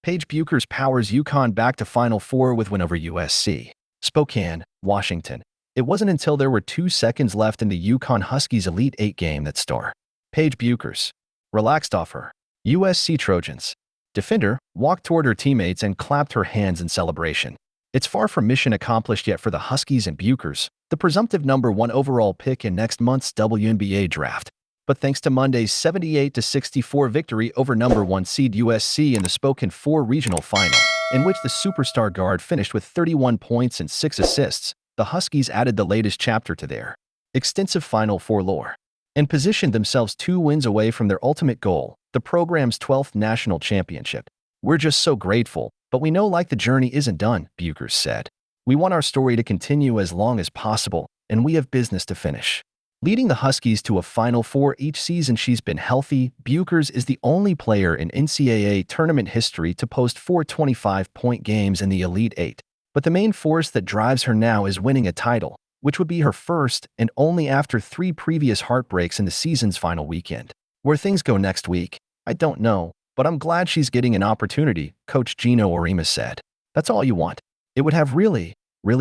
Paige Bueckers powers UConn back to Final Four with win over USC. Spokane, Washington. It wasn't until there were 2 seconds left in the UConn Huskies Elite Eight game that star Paige Bueckers relaxed off her USC Trojans defender, walked toward her teammates and clapped her hands in celebration. It's far from mission accomplished yet for the Huskies and Bueckers, the presumptive #1 overall pick in next month's WNBA draft. But thanks to Monday's 78-64 victory over #1 seed USC in the Spokane 4 regional final, in which the superstar guard finished with 31 points and 6 assists, the Huskies added the latest chapter to their extensive Final Four lore and positioned themselves 2 wins away from their ultimate goal, the program's 12th national championship. "We're just so grateful, but we know like the journey isn't done," Bueckers said. "We want our story to continue as long as possible, and we have business to finish." Leading the Huskies to a Final Four each season she's been healthy, Bueckers is the only player in NCAA tournament history to post 4 25-point games in the Elite Eight. But the main force that drives her now is winning a title, which would be her first and only after 3 previous heartbreaks in the season's final weekend. "Where things go next week, I don't know, but I'm glad she's getting an opportunity," Coach Gino Auriemma said. "That's all you want. It would have really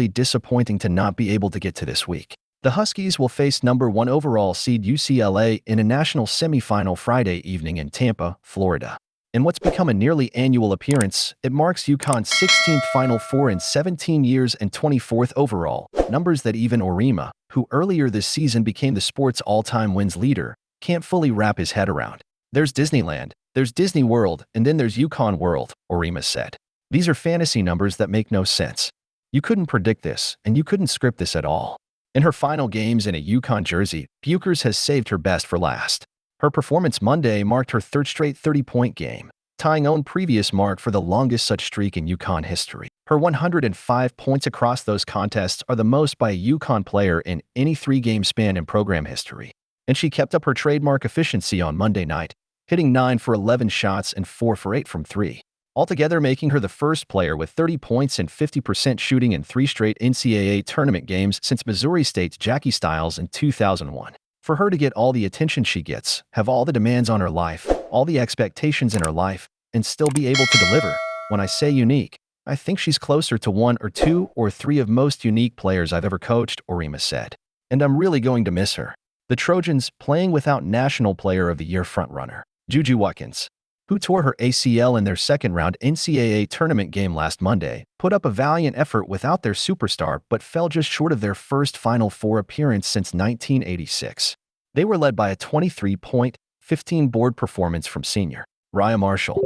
disappointing to not be able to get to this week." The Huskies will face #1 overall seed UCLA in a national semifinal Friday evening in Tampa, Florida. In what's become a nearly annual appearance, it marks UConn's 16th Final Four in 17 years and 24th overall, numbers that even Auriemma, who earlier this season became the sport's all-time wins leader, can't fully wrap his head around. "There's Disneyland, there's Disney World, and then there's UConn World," Auriemma said. "These are fantasy numbers that make no sense. You couldn't predict this, and you couldn't script this at all." In her final games in a UConn jersey, Bueckers has saved her best for last. Her performance Monday marked her 3rd straight 30-point game, tying own previous mark for the longest such streak in UConn history. Her 105 points across those contests are the most by a UConn player in any 3-game span in program history. And she kept up her trademark efficiency on Monday night, hitting 9 for 11 shots and 4 for 8 from 3. Altogether making her the first player with 30 points and 50% shooting in 3 straight NCAA tournament games since Missouri State's Jackie Stiles in 2001. For her to get all the attention she gets, have all the demands on her life, all the expectations in her life, and still be able to deliver. When I say unique, I think she's closer to 1 or 2 or 3 of most unique players I've ever coached, Auriemma said. "And I'm really going to miss her." The Trojans playing without National Player of the Year frontrunner Juju Watkins, who tore her ACL in their second-round NCAA tournament game last Monday, put up a valiant effort without their superstar but fell just short of their first Final Four appearance since 1986. They were led by a 23-point, 15-board performance from senior Raya Marshall.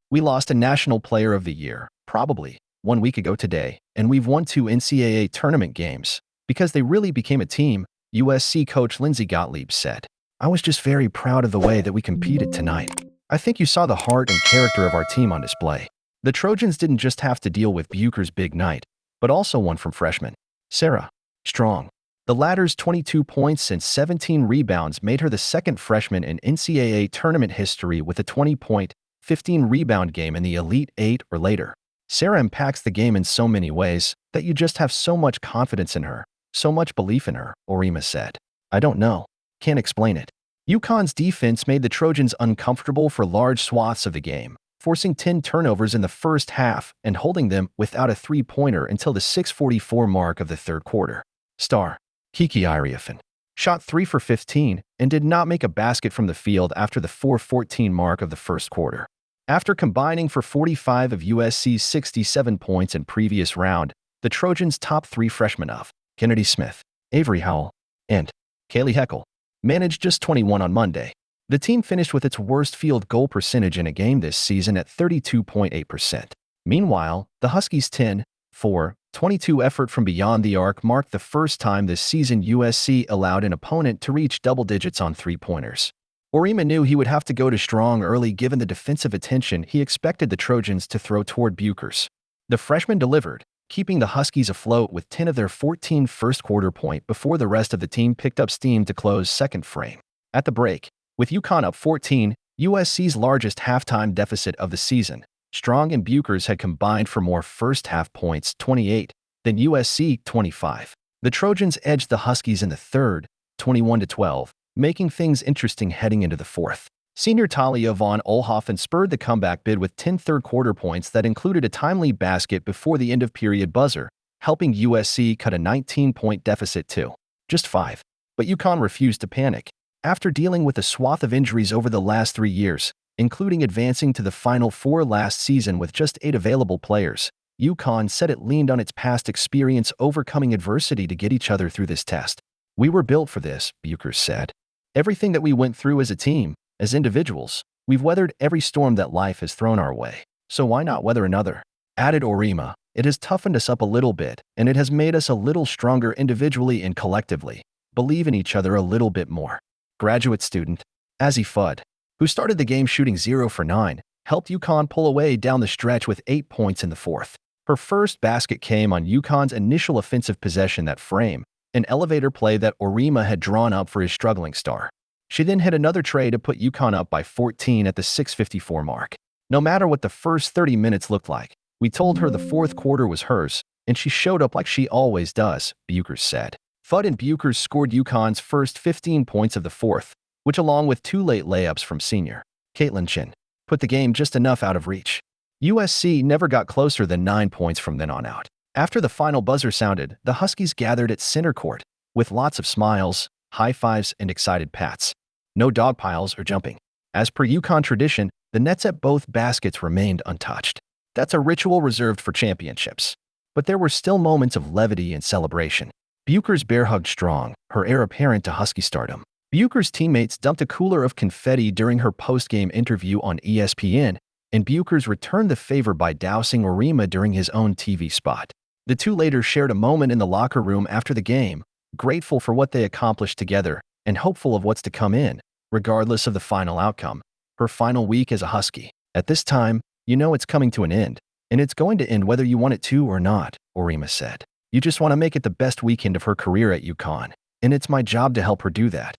"We lost a National Player of the Year, probably, 1 week ago today, and we've won 2 NCAA tournament games, because they really became a team," USC coach Lindsey Gottlieb said. "I was just very proud of the way that we competed tonight. I think you saw the heart and character of our team on display." The Trojans didn't just have to deal with Bueckers' big night, but also one from freshman Sarah Strong. The latter's 22 points and 17 rebounds made her the second freshman in NCAA tournament history with a 20-point, 15-rebound game in the Elite Eight or later. "Sarah impacts the game in so many ways that you just have so much confidence in her, so much belief in her," Auriemma said. "I don't know. Can't explain it." UConn's defense made the Trojans uncomfortable for large swaths of the game, forcing 10 turnovers in the first half and holding them without a 3-pointer until the 6:44 mark of the 3rd quarter. Star Kiki Iriafen shot 3 for 15 and did not make a basket from the field after the 4:14 mark of the 1st quarter. After combining for 45 of USC's 67 points in previous round, the Trojans' top 3 freshmen of Kennedy Smith, Avery Howell, and Kaylee Heckel managed just 21 on Monday. The team finished with its worst field goal percentage in a game this season at 32.8%. Meanwhile, the Huskies' 10-for-22 effort from beyond the arc marked the first time this season USC allowed an opponent to reach double digits on 3-pointers. Auriemma knew he would have to go to Strong early given the defensive attention he expected the Trojans to throw toward Bueckers. The freshman delivered, keeping the Huskies afloat with 10 of their 14 first-quarter points before the rest of the team picked up steam to close second frame. At the break, with UConn up 14, USC's largest halftime deficit of the season, Strong and Bueckers had combined for more first-half points, 28, than USC, 25. The Trojans edged the Huskies in the third, 21-12, making things interesting heading into the fourth. Senior Talia von Oelhoffen spurred the comeback bid with 10 third-quarter points that included a timely basket before the end-of-period buzzer, helping USC cut a 19-point deficit to just 5. But UConn refused to panic. After dealing with a swath of injuries over the last 3 years, including advancing to the Final Four last season with just 8 available players, UConn said it leaned on its past experience overcoming adversity to get each other through this test. "We were built for this," Bueckers said. "Everything that we went through as a team, as individuals, we've weathered every storm that life has thrown our way. So why not weather another?" Added Orima, "It has toughened us up a little bit, and it has made us a little stronger individually and collectively. Believe in each other a little bit more." Graduate student Azzy Fudd, who started the game shooting 0 for 9, helped UConn pull away down the stretch with 8 points in the fourth. Her first basket came on UConn's initial offensive possession that frame, an elevator play that Orima had drawn up for his struggling star. She then hit another tray to put UConn up by 14 at the 6:54 mark. "No matter what the first 30 minutes looked like, we told her the fourth quarter was hers, and she showed up like she always does," Bueckers said. Fudd and Bueckers scored UConn's first 15 points of the fourth, which, along with 2 late layups from senior Caitlin Chin, put the game just enough out of reach. USC never got closer than 9 points from then on out. After the final buzzer sounded, the Huskies gathered at center court, with lots of smiles, high fives, and excited pats. No dog piles or jumping. As per UConn tradition, the nets at both baskets remained untouched. That's a ritual reserved for championships. But there were still moments of levity and celebration. Bueckers bear-hugged Strong, her heir apparent to Husky stardom. Bueckers' teammates dumped a cooler of confetti during her post-game interview on ESPN, and Bueckers returned the favor by dousing Orima during his own TV spot. The two later shared a moment in the locker room after the game, grateful for what they accomplished together and hopeful of what's to come in, regardless of the final outcome. Her final week as a Husky. "At this time, you know it's coming to an end, and it's going to end whether you want it to or not," Orima said. "You just want to make it the best weekend of her career at UConn, and it's my job to help her do that."